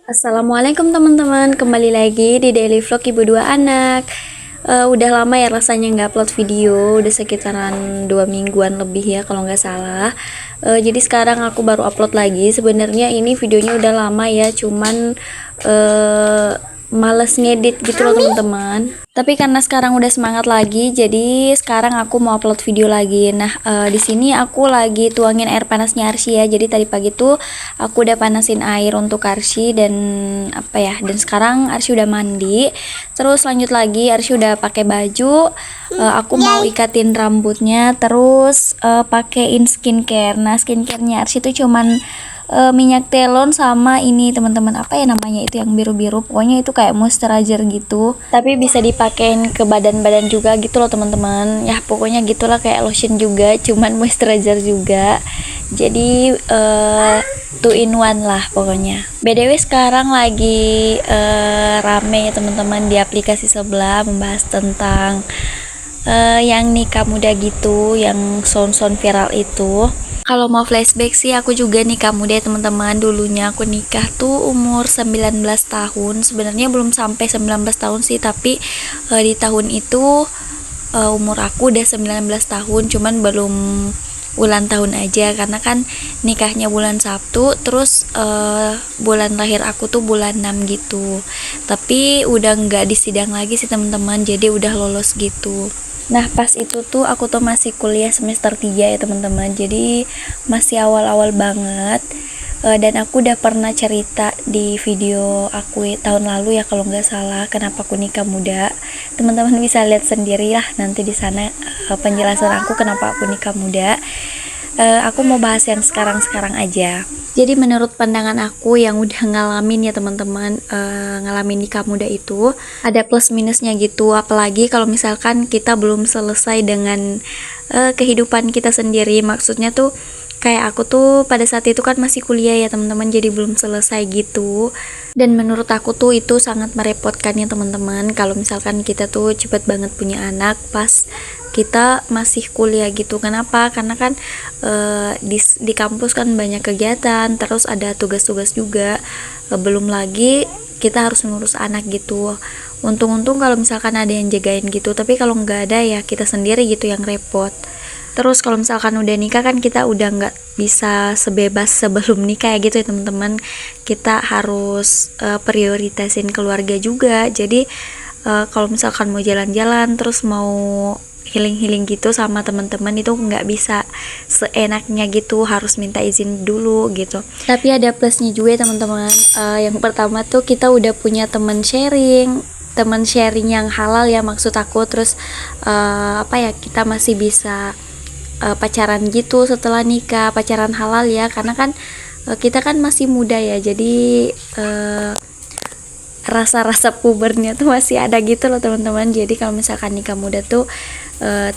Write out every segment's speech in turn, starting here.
Assalamualaikum teman-teman, kembali lagi di Daily Vlog Ibu Dua Anak. Udah lama ya rasanya nggak upload video, udah sekitaran 2 mingguan lebih ya kalau nggak salah. Jadi sekarang aku baru upload lagi. Sebenarnya ini videonya udah lama ya, cuman males ngedit gitu loh teman-teman. Tapi karena sekarang udah semangat lagi, jadi sekarang aku mau upload video lagi. Nah, di sini aku lagi tuangin air panasnya Arsy ya. Jadi tadi pagi tuh aku udah panasin air untuk Arsy dan dan sekarang Arsy udah mandi. Terus lanjut lagi Arsy udah pakai baju. Aku mau ikatin rambutnya, terus pakein skincare. Nah, skincarenya Arsy tuh cuman minyak telon sama ini teman-teman, apa ya namanya itu yang biru-biru, pokoknya itu kayak moisturizer gitu, tapi bisa dipakein ke badan-badan juga gitu loh teman-teman. Ya pokoknya gitulah, kayak lotion juga cuman moisturizer juga, jadi two in one lah pokoknya. BTW sekarang lagi rame ya teman-teman di aplikasi sebelah membahas tentang yang nikah muda gitu, yang sound-sound viral itu. Kalau mau flashback sih, aku juga nikah muda ya teman-teman. Dulunya aku nikah tuh umur 19 tahun. Sebenarnya belum sampai 19 tahun sih, tapi di tahun itu umur aku udah 19 tahun, cuman belum ulang tahun aja, karena kan nikahnya bulan Sabtu, terus bulan lahir aku tuh bulan 6 gitu. Tapi udah nggak disidang lagi sih teman-teman, jadi udah lolos gitu. Nah, pas itu tuh aku tuh masih kuliah semester 3 ya teman-teman. Jadi masih awal-awal banget. Dan aku udah pernah cerita di video aku tahun lalu ya kalau nggak salah, kenapa aku nikah muda. Teman-teman bisa lihat sendiri lah nanti di sana penjelasan aku kenapa aku nikah muda. Aku mau bahas yang sekarang-sekarang aja. Jadi menurut pandangan aku yang udah ngalamin ya teman-teman, ngalamin nikah muda itu ada plus minusnya gitu. Apalagi kalau misalkan kita belum selesai dengan kehidupan kita sendiri. Maksudnya tuh kayak aku tuh pada saat itu kan masih kuliah ya teman-teman, jadi belum selesai gitu. Dan menurut aku tuh itu sangat merepotkan ya teman-teman, kalau misalkan kita tuh cepet banget punya anak pas kita masih kuliah gitu. Kenapa? Karena kan di kampus kan banyak kegiatan, terus ada tugas-tugas juga, belum lagi kita harus ngurus anak gitu. Untung-untung kalau misalkan ada yang jagain gitu, tapi kalau nggak ada ya kita sendiri gitu yang repot. Terus kalau misalkan udah nikah kan kita udah nggak bisa sebebas sebelum nikah ya gitu ya teman-teman. Kita harus prioritasin keluarga juga. Jadi kalau misalkan mau jalan-jalan terus mau healing-healing gitu sama teman-teman, itu nggak bisa seenaknya gitu, harus minta izin dulu gitu. Tapi ada plusnya juga ya teman-teman. Yang pertama tuh kita udah punya teman sharing yang halal ya maksud aku. Terus kita masih bisa pacaran gitu setelah nikah, pacaran halal ya, karena kan kita kan masih muda ya, jadi rasa-rasa pubernya tuh masih ada gitu loh teman-teman. Jadi kalau misalkan nikah muda tuh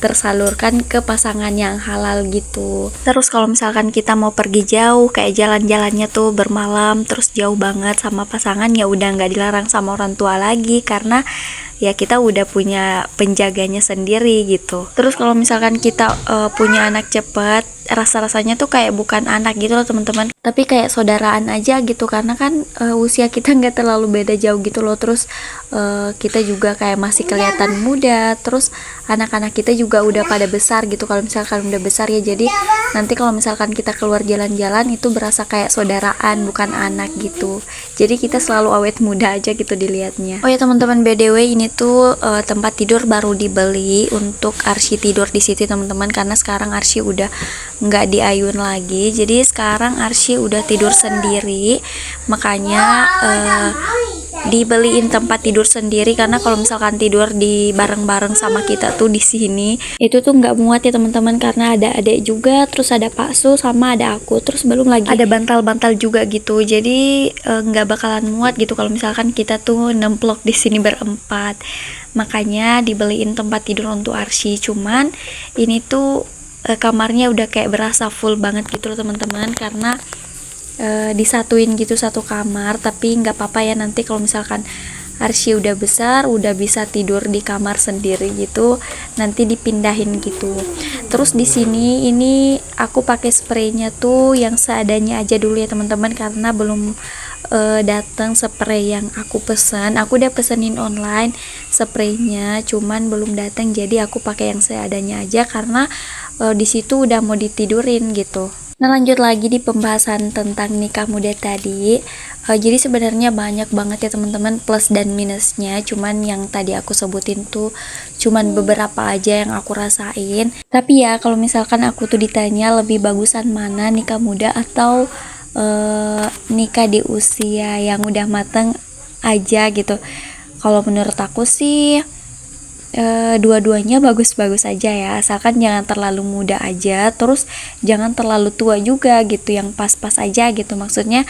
tersalurkan ke pasangan yang halal gitu. Terus kalau misalkan kita mau pergi jauh, kayak jalan-jalannya tuh bermalam terus jauh banget sama pasangan, ya udah nggak dilarang sama orang tua lagi, karena ya kita udah punya penjaganya sendiri gitu. Terus kalau misalkan kita punya anak cepat, rasa-rasanya tuh kayak bukan anak gitu loh teman-teman, tapi kayak saudaraan aja gitu, karena kan usia kita nggak terlalu beda jauh gitu loh. Terus kita juga kayak masih kelihatan muda, terus anak-anak kita juga udah pada besar gitu. Kalau misalkan udah besar ya, jadi nanti kalau misalkan kita keluar jalan-jalan itu berasa kayak saudaraan, bukan anak gitu. Jadi kita selalu awet muda aja gitu dilihatnya. Oh ya teman-teman, BTW ini tuh tempat tidur baru dibeli untuk Arsy tidur di situ teman-teman, karena sekarang Arsy udah nggak diayun lagi, jadi sekarang Arsy udah tidur sendiri, makanya dibeliin tempat tidur sendiri. Karena kalau misalkan tidur di bareng-bareng sama kita tuh di sini itu tuh nggak muat ya teman-teman, karena ada adek juga, terus ada Pak Su sama ada aku, terus belum lagi ada bantal-bantal juga gitu, jadi nggak bakalan muat gitu kalau misalkan kita tuh nemplok di sini berempat. Makanya dibeliin tempat tidur untuk Arsy. Cuman ini tuh kamarnya udah kayak berasa full banget gitu loh teman-teman, karena disatuin gitu satu kamar. Tapi nggak apa-apa ya, nanti kalau misalkan Arsy udah besar, udah bisa tidur di kamar sendiri gitu, nanti dipindahin gitu. Terus di sini ini aku pakai spraynya tuh yang seadanya aja dulu ya teman-teman, karena belum datang spray yang aku pesan. Aku udah pesenin online spraynya, cuman belum datang, jadi aku pakai yang seadanya aja karena di situ udah mau ditidurin gitu. Nah, lanjut lagi di pembahasan tentang nikah muda tadi. Jadi sebenarnya banyak banget ya teman-teman plus dan minusnya, cuman yang tadi aku sebutin tuh cuman beberapa aja yang aku rasain. Tapi ya kalau misalkan aku tuh ditanya lebih bagusan mana, nikah muda atau nikah di usia yang udah mateng aja gitu. Kalau menurut aku sih dua-duanya bagus-bagus aja ya, asalkan jangan terlalu muda aja, terus jangan terlalu tua juga gitu, yang pas-pas aja gitu. Maksudnya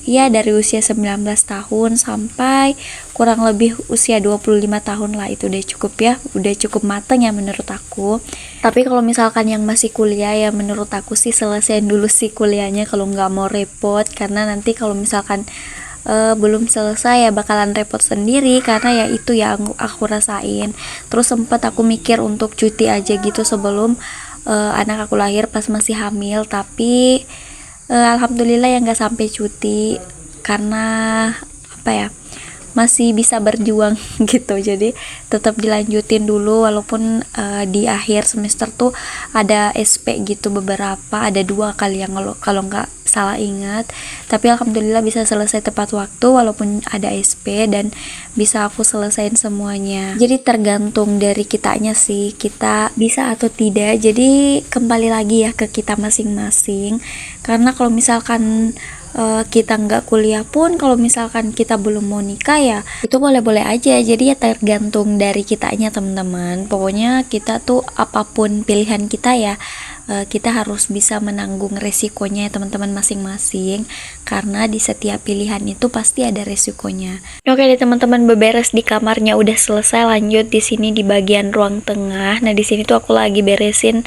ya dari usia 19 tahun sampai kurang lebih usia 25 tahun lah, itu udah cukup ya, udah cukup mateng ya menurut aku. Tapi kalau misalkan yang masih kuliah ya menurut aku sih selesaiin dulu sih kuliahnya kalau nggak mau repot, karena nanti kalau misalkan belum selesai ya bakalan repot sendiri, karena ya itu ya aku rasain. Terus sempat aku mikir untuk cuti aja gitu sebelum anak aku lahir pas masih hamil, tapi alhamdulillah ya nggak sampai cuti karena apa ya, masih bisa berjuang gitu, jadi tetap dilanjutin dulu walaupun di akhir semester tuh ada SP gitu, beberapa ada 2 kali yang kalau nggak salah ingat, tapi alhamdulillah bisa selesai tepat waktu walaupun ada SP dan bisa aku selesain semuanya. Jadi tergantung dari kitanya sih, kita bisa atau tidak, jadi kembali lagi ya ke kita masing-masing. Karena kalau misalkan kita nggak kuliah pun, kalau misalkan kita belum mau nikah ya itu boleh-boleh aja, jadi ya tergantung dari kitanya teman-teman. Pokoknya kita tuh apapun pilihan kita ya kita harus bisa menanggung resikonya ya teman-teman masing-masing, karena di setiap pilihan itu pasti ada resikonya. Oke deh teman-teman, beberes di kamarnya udah selesai, lanjut di sini di bagian ruang tengah. Nah di sini tuh aku lagi beresin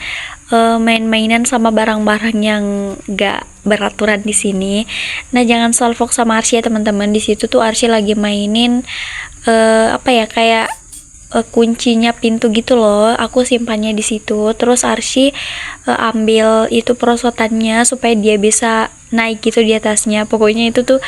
main-mainan sama barang-barang yang gak beraturan di sini. Nah jangan salfok sama Arsy ya teman-teman, di situ tuh Arsy lagi mainin apa ya, kayak kuncinya pintu gitu loh, aku simpannya di situ. Terus Arsy ambil itu perosotannya supaya dia bisa naik gitu di atasnya. Pokoknya itu tuh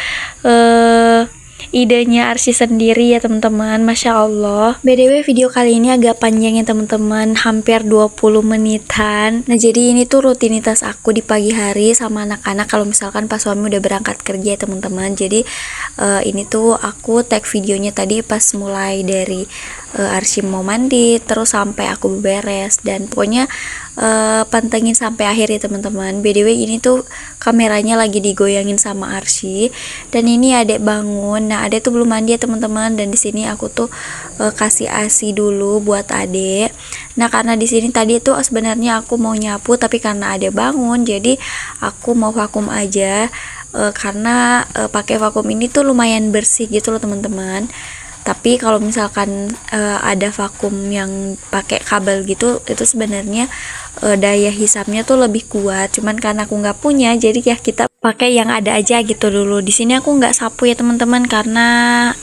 idenya Arsy sendiri ya teman-teman, Masya Allah. BTW video kali ini agak panjang ya teman-teman, hampir 20 menitan. Nah jadi ini tuh rutinitas aku di pagi hari sama anak-anak kalau misalkan pas suami udah berangkat kerja ya teman-teman. Jadi ini tuh aku tag videonya tadi pas mulai dari Arsy mau mandi terus sampai aku beberes, dan pokoknya pantengin sampai akhir ya teman-teman. BTW ini tuh kameranya lagi digoyangin sama Arsy, dan ini adek bangun. Nah adek tuh belum mandi ya teman-teman, dan di sini aku tuh kasih ASI dulu buat adek. Nah karena di sini tadi tuh sebenarnya aku mau nyapu, tapi karena adek bangun jadi aku mau vakum aja, karena pakai vakum ini tuh lumayan bersih gitu loh teman-teman. Tapi kalau misalkan ada vakum yang pakai kabel gitu, itu sebenarnya daya hisapnya tuh lebih kuat. Cuman karena aku nggak punya, jadi ya kita pakai yang ada aja gitu dulu. Di sini aku nggak sapu ya teman-teman, karena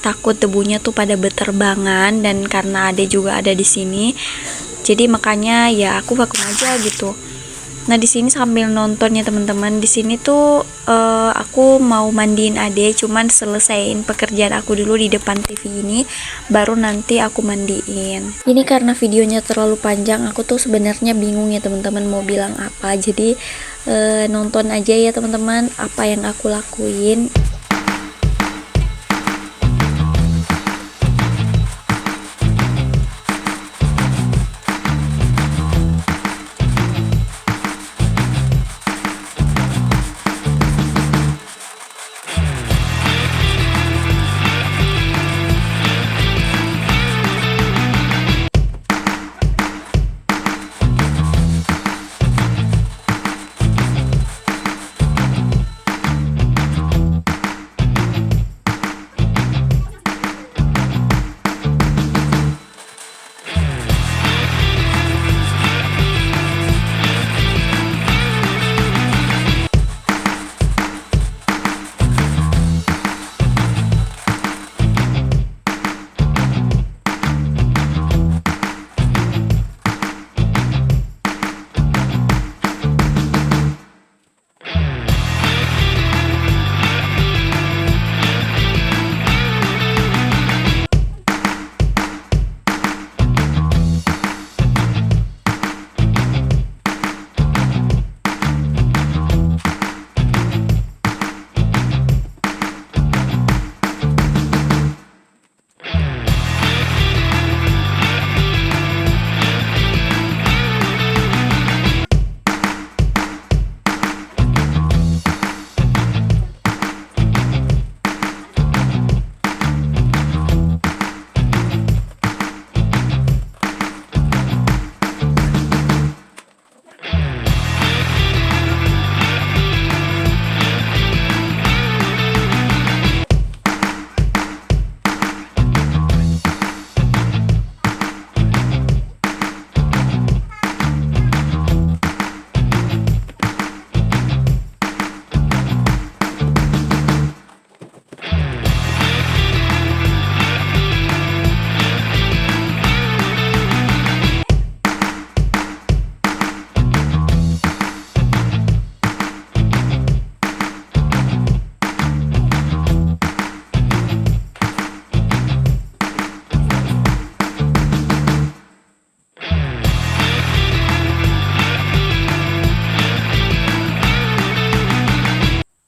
takut debunya tuh pada berterbangan, dan karena ada juga ada di sini, jadi makanya ya aku vakum aja gitu. Nah di sini sambil nonton ya teman-teman, di sini tuh aku mau mandiin ade, cuman selesaiin pekerjaan aku dulu di depan TV ini, baru nanti aku mandiin. Ini karena videonya terlalu panjang, aku tuh sebenarnya bingung ya teman-teman mau bilang apa, jadi nonton aja ya teman-teman apa yang aku lakuin.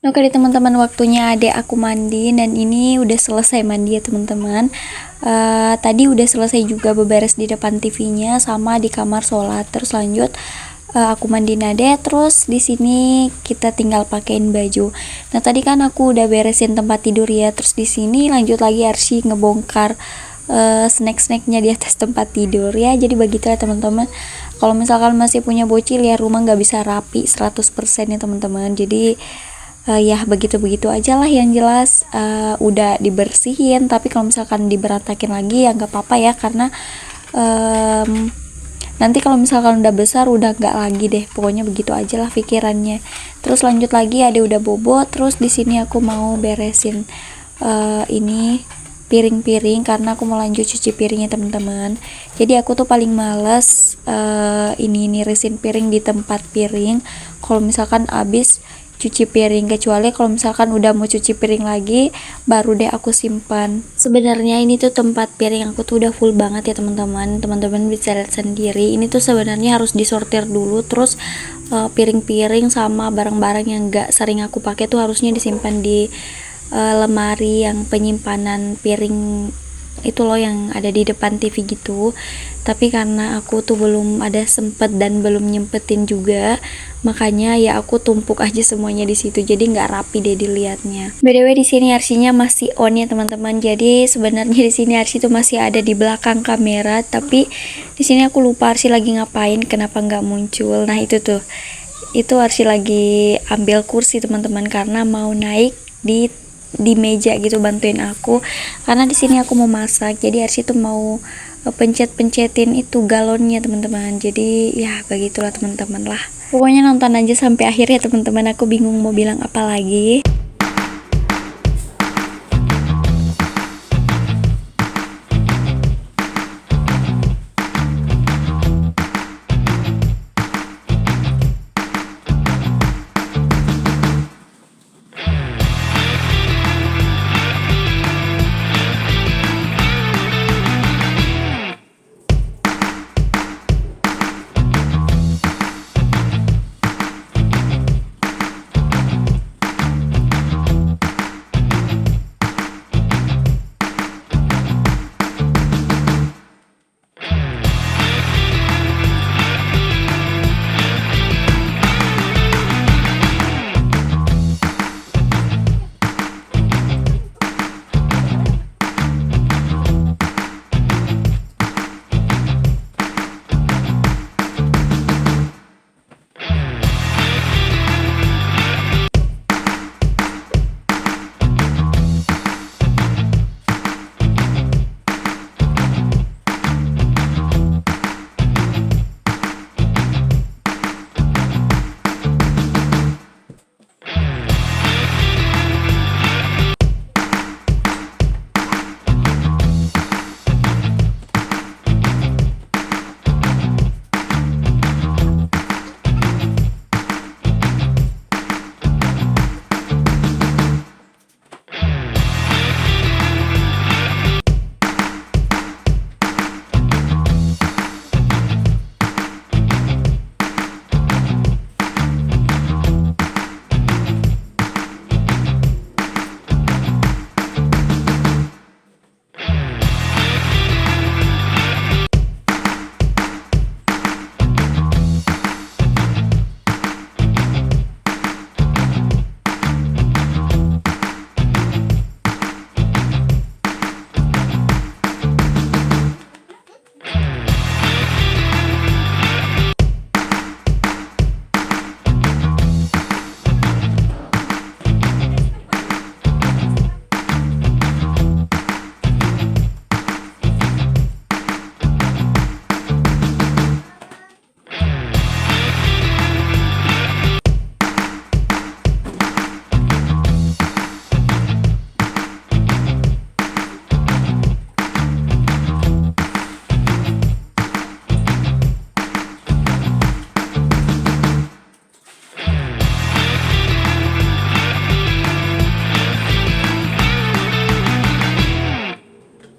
Oke deh teman-teman, waktunya adek aku mandi dan ini udah selesai mandi ya teman-teman. Tadi udah selesai juga beberes di depan TV-nya sama di kamar sholat. Terus lanjut aku mandiin adek, terus di sini kita tinggal pakein baju. Nah tadi kan aku udah beresin tempat tidur ya, terus di sini lanjut lagi Arsy ngebongkar snack-snacknya di atas tempat tidur ya. Jadi begitu ya teman-teman, kalau misalkan masih punya bocil ya rumah nggak bisa rapi 100% ya teman-teman. Jadi ya begitu-begitu aja lah, yang jelas udah dibersihin, tapi kalau misalkan diberantakin lagi ya nggak apa-apa ya, karena nanti kalau misalkan udah besar udah nggak lagi deh, pokoknya begitu aja lah pikirannya. Terus lanjut lagi ada udah bobo, terus di sini aku mau beresin ini piring-piring karena aku mau lanjut cuci piringnya teman-teman. Jadi aku tuh paling males ini nirisin piring di tempat piring kalau misalkan abis cuci piring, kecuali kalau misalkan udah mau cuci piring lagi baru deh aku simpan. Sebenarnya ini tuh tempat piring aku tuh udah full banget ya teman-teman. Teman-teman bisa lihat sendiri, ini tuh sebenarnya harus disortir dulu, terus piring-piring sama barang-barang yang gak sering aku pakai tuh harusnya disimpan di lemari yang penyimpanan piring itu loh, yang ada di depan TV gitu. Tapi karena aku tuh belum ada sempet dan belum nyempetin juga, makanya ya aku tumpuk aja semuanya di situ, jadi nggak rapi deh dilihatnya. BTW di sini Arsy-nya masih on ya teman-teman. Jadi sebenarnya di sini Arsy tuh masih ada di belakang kamera, tapi di sini aku lupa Arsy lagi ngapain, kenapa nggak muncul. Nah itu tuh, itu Arsy lagi ambil kursi teman-teman karena mau naik di meja gitu bantuin aku, karena di sini aku mau masak. Jadi Arsy tuh mau pencet-pencetin itu galonnya teman-teman. Jadi ya begitulah teman-teman lah, pokoknya nonton aja sampai akhir ya teman-teman, aku bingung mau bilang apa lagi.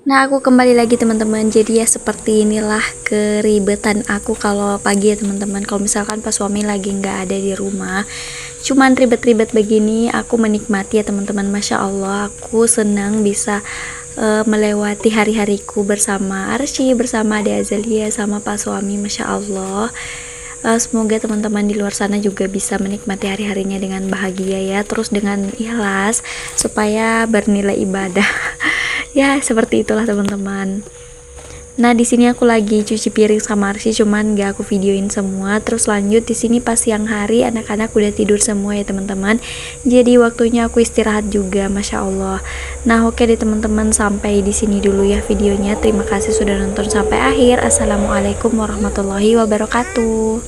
Nah, aku kembali lagi teman-teman. Jadi ya seperti inilah keribetan aku kalau pagi ya teman-teman. Kalau misalkan pas suami lagi nggak ada di rumah, cuman ribet-ribet begini, aku menikmati ya teman-teman. Masya Allah, aku senang bisa melewati hari-hariku bersama Arsy, bersama Ade Azalia, sama Pak Suami. Masya Allah. Semoga teman-teman di luar sana juga bisa menikmati hari-harinya dengan bahagia ya, terus dengan ikhlas supaya bernilai ibadah. Ya, seperti itulah teman-teman. Nah, di sini aku lagi cuci piring sama Arsy, cuman gak aku videoin semua. Terus lanjut di sini pas siang hari anak-anak udah tidur semua ya teman-teman. Jadi waktunya aku istirahat juga, masya Allah. Nah, oke deh teman-teman, sampai di sini dulu ya videonya. Terima kasih sudah nonton sampai akhir. Assalamualaikum warahmatullahi wabarakatuh.